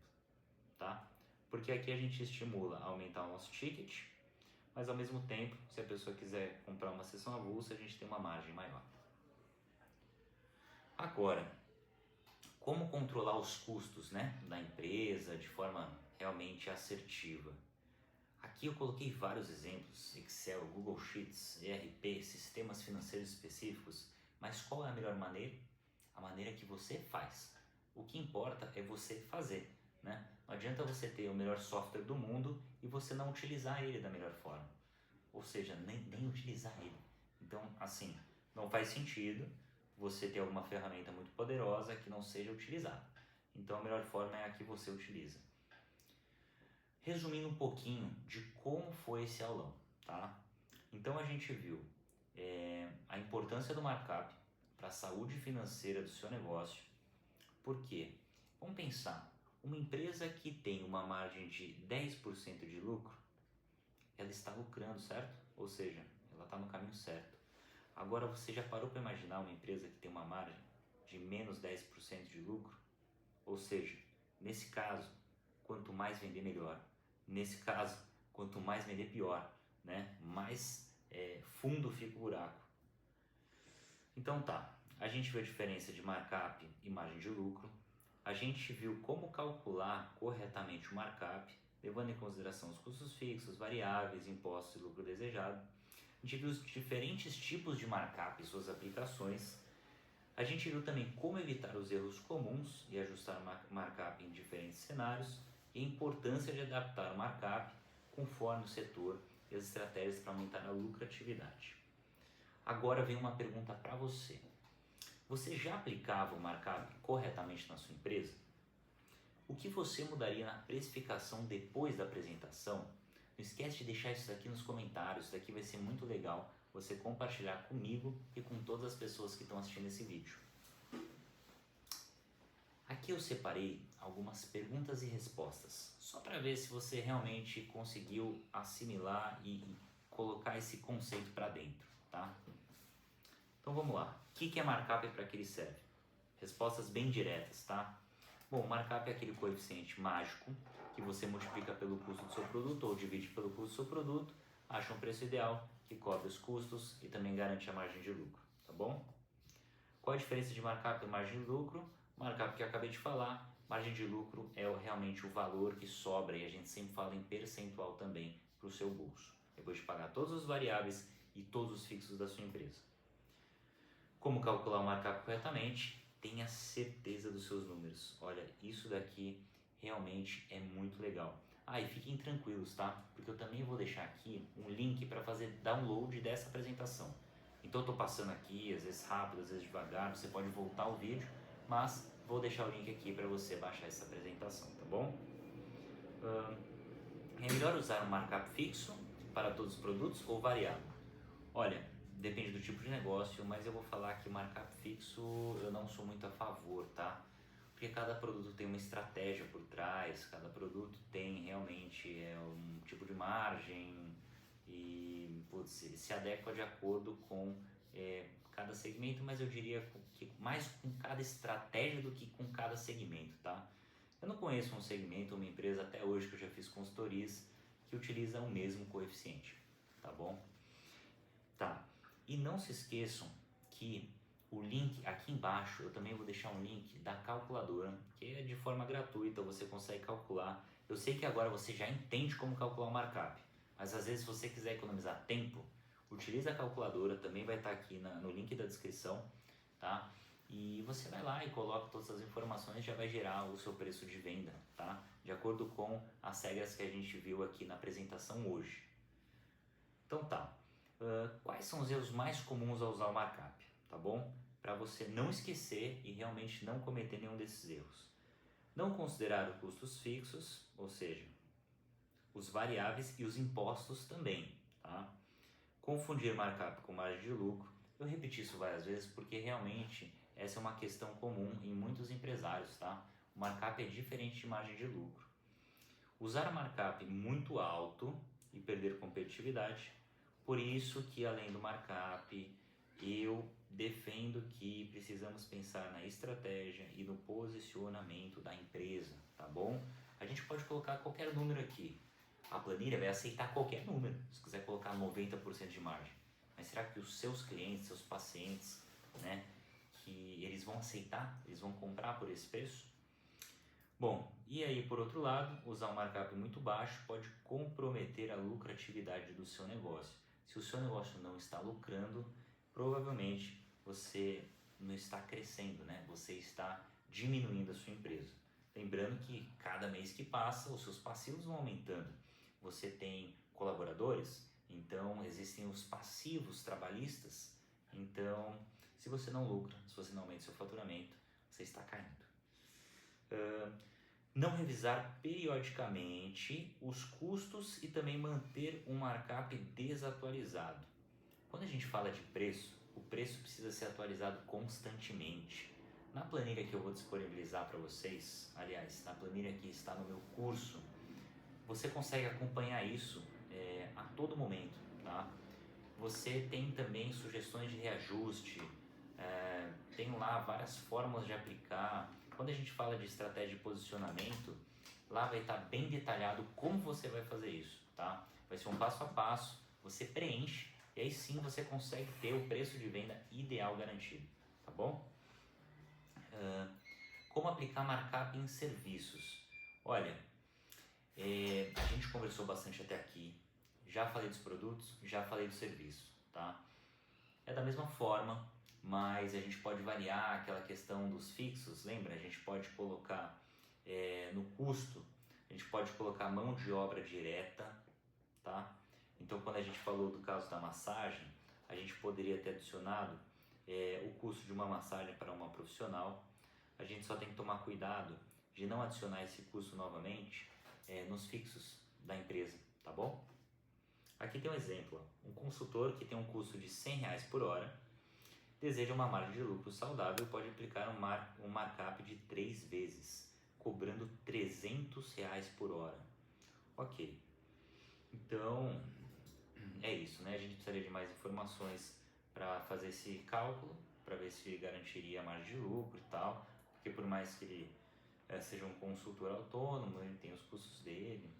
tá? Porque aqui a gente estimula a aumentar o nosso ticket, mas ao mesmo tempo, se a pessoa quiser comprar uma sessão avulsa, a gente tem uma margem maior. Agora, Como controlar os custos, né, da empresa de forma realmente assertiva. Aqui eu coloquei vários exemplos, Excel, Google Sheets, ERP, sistemas financeiros específicos, mas qual é a melhor maneira? A maneira que você faz. O que importa é você fazer, né? Não adianta você ter o melhor software do mundo e você não utilizar ele da melhor forma, ou seja, nem utilizar ele. Então, assim, não faz sentido você ter alguma ferramenta muito poderosa que não seja utilizada. Então, a melhor forma é a que você utiliza. Resumindo um pouquinho de como foi esse aulão, tá? Então, a gente viu a importância do markup para a saúde financeira do seu negócio. Por quê? Vamos pensar, uma empresa que tem uma margem de 10% de lucro, ela está lucrando, certo? Ou seja, ela está no caminho certo. Agora, você já parou para imaginar uma empresa que tem uma margem de menos 10% de lucro? Ou seja, nesse caso, quanto mais vender, melhor. Nesse caso, quanto mais vender, pior, né? Mais fundo fica o buraco. Então tá, a gente viu a diferença de markup e margem de lucro. A gente viu como calcular corretamente o markup, levando em consideração os custos fixos, variáveis, impostos e lucro desejado. A gente viu os diferentes tipos de markup e suas aplicações. A gente viu também como evitar os erros comuns e ajustar o markup em diferentes cenários e a importância de adaptar o markup conforme o setor e as estratégias para aumentar a lucratividade. Agora vem uma pergunta para você. Você já aplicava o markup corretamente na sua empresa? O que você mudaria na precificação depois da apresentação? Não esquece de deixar isso daqui nos comentários, isso daqui vai ser muito legal você compartilhar comigo e com todas as pessoas que estão assistindo esse vídeo. Aqui eu separei algumas perguntas e respostas, só para ver se você realmente conseguiu assimilar e colocar esse conceito para dentro, tá? Então vamos lá. O que é markup e para que ele serve? Respostas bem diretas, tá? Bom, markup é aquele coeficiente mágico que você multiplica pelo custo do seu produto ou divide pelo custo do seu produto, acha um preço ideal que cobre os custos e também garante a margem de lucro, tá bom? Qual a diferença de markup e margem de lucro? Markup que eu acabei de falar, margem de lucro é realmente o valor que sobra e a gente sempre fala em percentual também para o seu bolso, depois de pagar todos os variáveis e todos os fixos da sua empresa. Como calcular o markup corretamente? Tenha certeza dos seus números. Olha, isso daqui realmente é muito legal. E fiquem tranquilos, tá? Porque eu também vou deixar aqui um link para fazer download dessa apresentação. Então eu estou passando aqui, às vezes rápido, às vezes devagar, você pode voltar ao vídeo, mas vou deixar o link aqui para você baixar essa apresentação, tá bom? É melhor usar um markup fixo para todos os produtos ou variável? Olha, depende do tipo de negócio, mas eu vou falar que markup fixo eu não sou muito a favor, tá? Porque cada produto tem uma estratégia por trás, cada produto tem realmente um tipo de margem e ele se adequa de acordo com cada segmento, mas eu diria que mais com cada estratégia do que com cada segmento, tá? Eu não conheço um segmento, uma empresa até hoje que eu já fiz consultorias que utiliza o mesmo coeficiente, tá bom? Tá, e não se esqueçam que o link aqui embaixo, eu também vou deixar um link da calculadora, que é de forma gratuita, você consegue calcular. Eu sei que agora você já entende como calcular o markup, mas às vezes se você quiser economizar tempo, utilize a calculadora, também vai estar aqui no link da descrição, tá? E você vai lá e coloca todas as informações, já vai gerar o seu preço de venda, tá? De acordo com as regras que a gente viu aqui na apresentação hoje. Então tá. Quais são os erros mais comuns ao usar o markup, tá bom? Para você não esquecer e realmente não cometer nenhum desses erros. Não considerar os custos fixos, ou seja, os variáveis e os impostos também, tá? Confundir markup com margem de lucro. Eu repeti isso várias vezes porque realmente essa é uma questão comum em muitos empresários, tá? O markup é diferente de margem de lucro. Usar markup muito alto e perder competitividade. Por isso que além do markup, eu defendo que precisamos pensar na estratégia e no posicionamento da empresa, tá bom? A gente pode colocar qualquer número aqui. A planilha vai aceitar qualquer número, se quiser colocar 90% de margem. Mas será que os seus clientes, seus pacientes, né, que eles vão aceitar, eles vão comprar por esse preço? Bom, e aí por outro lado, usar um markup muito baixo pode comprometer a lucratividade do seu negócio. Se o seu negócio não está lucrando, provavelmente você não está crescendo, né? Você está diminuindo a sua empresa. Lembrando que cada mês que passa, os seus passivos vão aumentando. Você tem colaboradores, então existem os passivos trabalhistas. Então, se você não lucra, se você não aumenta seu faturamento, você está caindo. Não revisar periodicamente os custos e também manter um markup desatualizado. Quando a gente fala de preço, o preço precisa ser atualizado constantemente. Na planilha que eu vou disponibilizar para vocês, aliás, na planilha que está no meu curso, você consegue acompanhar isso a todo momento, tá? Você tem também sugestões de reajuste, tem lá várias formas de aplicar. Quando a gente fala de estratégia de posicionamento, lá vai estar bem detalhado como você vai fazer isso, tá? Vai ser um passo a passo, você preenche e aí sim você consegue ter o preço de venda ideal garantido, tá bom? Como aplicar markup em serviços? Olha, a gente conversou bastante até aqui, já falei dos produtos, já falei do serviço, tá? É da mesma forma, mas a gente pode variar aquela questão dos fixos, lembra? A gente pode colocar no custo, a gente pode colocar mão de obra direta, tá? Então quando a gente falou do caso da massagem, a gente poderia ter adicionado o custo de uma massagem para uma profissional. A gente só tem que tomar cuidado de não adicionar esse custo novamente nos fixos da empresa, tá bom? Aqui tem um exemplo, um consultor que tem um custo de R$100 por hora, deseja uma margem de lucro saudável e pode aplicar um markup de 3 vezes, cobrando R$300 por hora. Ok, então é isso, né? A gente precisaria de mais informações para fazer esse cálculo, para ver se garantiria a margem de lucro e tal, porque por mais que ele seja um consultor autônomo, ele tem os custos dele,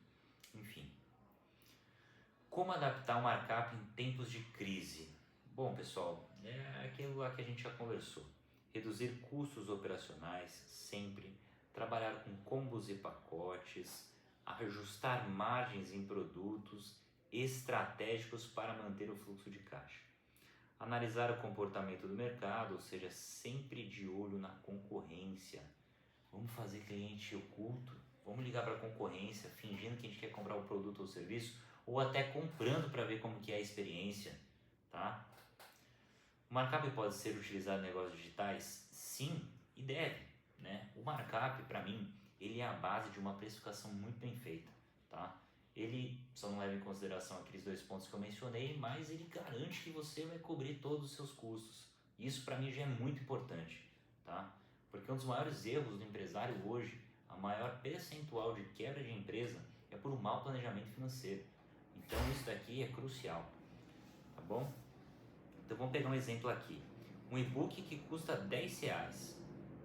enfim. Como adaptar o markup em tempos de crise? Bom, pessoal, é aquilo lá que a gente já conversou. Reduzir custos operacionais sempre, trabalhar com combos e pacotes, ajustar margens em produtos estratégicos para manter o fluxo de caixa. Analisar o comportamento do mercado, ou seja, sempre de olho na concorrência. Vamos fazer cliente oculto? Vamos ligar para a concorrência fingindo que a gente quer comprar o produto ou serviço, ou até comprando para ver como que é a experiência, tá? O markup pode ser utilizado em negócios digitais? Sim, e deve, né? O markup, para mim, ele é a base de uma precificação muito bem feita, tá? Ele só não leva em consideração aqueles 2 pontos que eu mencionei, mas ele garante que você vai cobrir todos os seus custos. Isso para mim já é muito importante, tá? Porque um dos maiores erros do empresário hoje, a maior percentual de quebra de empresa é por um mau planejamento financeiro. Então isso daqui é crucial, tá bom? Então vamos pegar um exemplo aqui. Um e-book que custa R$10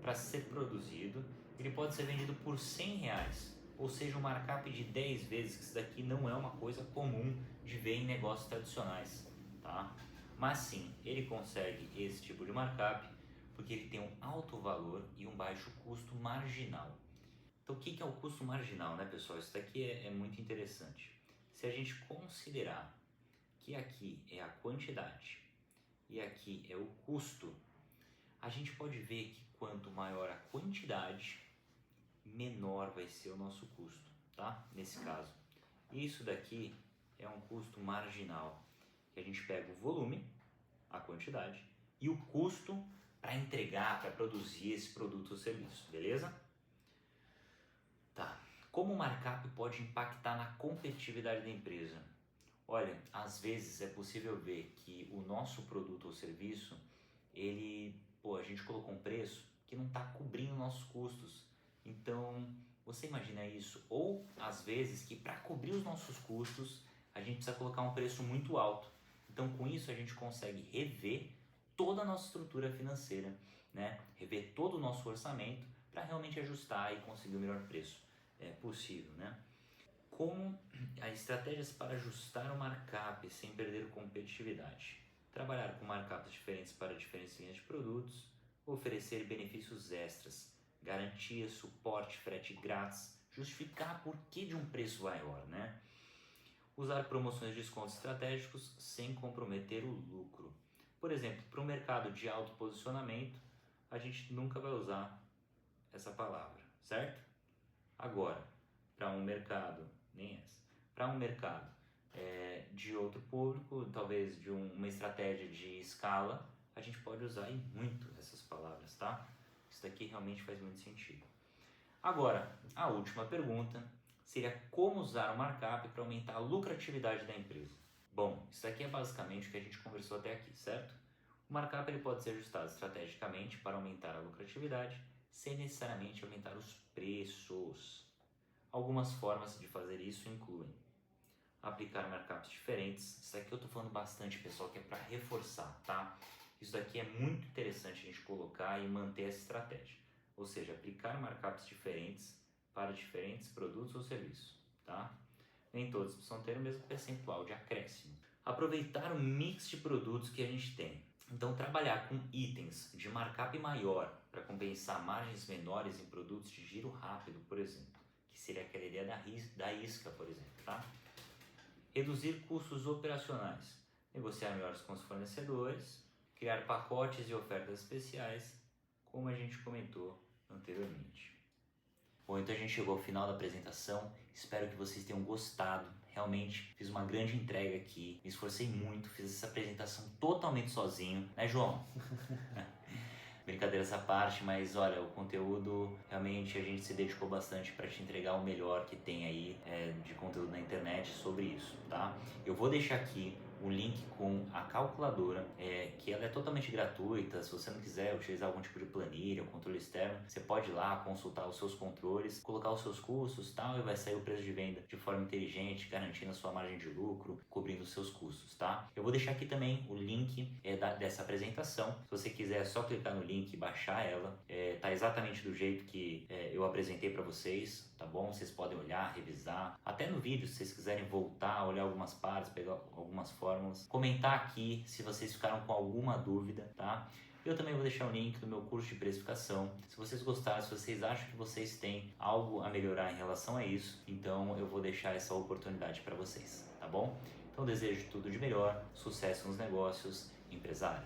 para ser produzido, ele pode ser vendido por R$100, ou seja, um markup de 10 vezes, que isso daqui não é uma coisa comum de ver em negócios tradicionais, tá? Mas sim, ele consegue esse tipo de markup porque ele tem um alto valor e um baixo custo marginal. Então o que é o custo marginal, né, pessoal? Isso daqui é muito interessante. Se a gente considerar que aqui é a quantidade e aqui é o custo, a gente pode ver que quanto maior a quantidade, menor vai ser o nosso custo, tá? Nesse caso. Isso daqui é um custo marginal, que a gente pega o volume, a quantidade, e o custo para entregar, para produzir esse produto ou serviço, beleza? Tá. Como o markup pode impactar na competitividade da empresa? Olha, às vezes é possível ver que o nosso produto ou serviço, a gente colocou um preço que não está cobrindo nossos custos. Então, você imagina isso? Ou às vezes que para cobrir os nossos custos, a gente precisa colocar um preço muito alto. Então, com isso a gente consegue rever toda a nossa estrutura financeira, né? Rever todo o nosso orçamento para realmente ajustar e conseguir o melhor preço possível, né? Como as estratégias para ajustar o markup sem perder competitividade. Trabalhar com markups diferentes para diferentes linhas de produtos, oferecer benefícios extras, garantia, suporte, frete grátis, justificar por que de um preço maior, né? Usar promoções de descontos estratégicos sem comprometer o lucro. Por exemplo, para o mercado de alto posicionamento, a gente nunca vai usar essa palavra, certo? Agora, para um mercado, nem essa, para um mercado de outro público, talvez de uma estratégia de escala, a gente pode usar e muito essas palavras, tá? Isso daqui realmente faz muito sentido. Agora, a última pergunta seria como usar o markup para aumentar a lucratividade da empresa. Bom, isso aqui é basicamente o que a gente conversou até aqui, certo? O markup ele pode ser ajustado estrategicamente para aumentar a lucratividade, sem necessariamente aumentar os preços. Algumas formas de fazer isso incluem aplicar markups diferentes. Isso aqui eu estou falando bastante, pessoal, que é para reforçar, tá? Isso daqui é muito interessante a gente colocar e manter essa estratégia. Ou seja, aplicar markups diferentes para diferentes produtos ou serviços, tá? Nem todos precisam ter o mesmo percentual de acréscimo. Aproveitar o mix de produtos que a gente tem. Então, trabalhar com itens de markup maior para compensar margens menores em produtos de giro rápido, por exemplo, que seria aquela ideia da isca, por exemplo, tá? Reduzir custos operacionais, negociar melhores com os fornecedores, criar pacotes e ofertas especiais, como a gente comentou anteriormente. Bom, então a gente chegou ao final da apresentação, espero que vocês tenham gostado. Realmente fiz uma grande entrega aqui, me esforcei muito, fiz essa apresentação totalmente sozinho, né, João? Brincadeiras à parte, mas olha, o conteúdo realmente a gente se dedicou bastante para te entregar o melhor que tem aí de conteúdo na internet sobre isso, tá? Eu vou deixar aqui o link com a calculadora, que ela é totalmente gratuita. Se você não quiser utilizar algum tipo de planilha ou controle externo, você pode ir lá consultar os seus controles, colocar os seus custos e tal, e vai sair o preço de venda de forma inteligente, garantindo a sua margem de lucro, cobrindo os seus custos, tá? Eu vou deixar aqui também o link dessa apresentação. Se você quiser, é só clicar no link e baixar ela. Tá exatamente do jeito que eu apresentei para vocês, tá bom? Vocês podem olhar, revisar. Até no vídeo, se vocês quiserem voltar, olhar algumas partes, pegar algumas fórmulas, comentar aqui se vocês ficaram com alguma dúvida, tá? Eu também vou deixar o link do meu curso de precificação. Se vocês gostaram, se vocês acham que vocês têm algo a melhorar em relação a isso, então eu vou deixar essa oportunidade para vocês, tá bom? Então desejo tudo de melhor, sucesso nos negócios, empresário!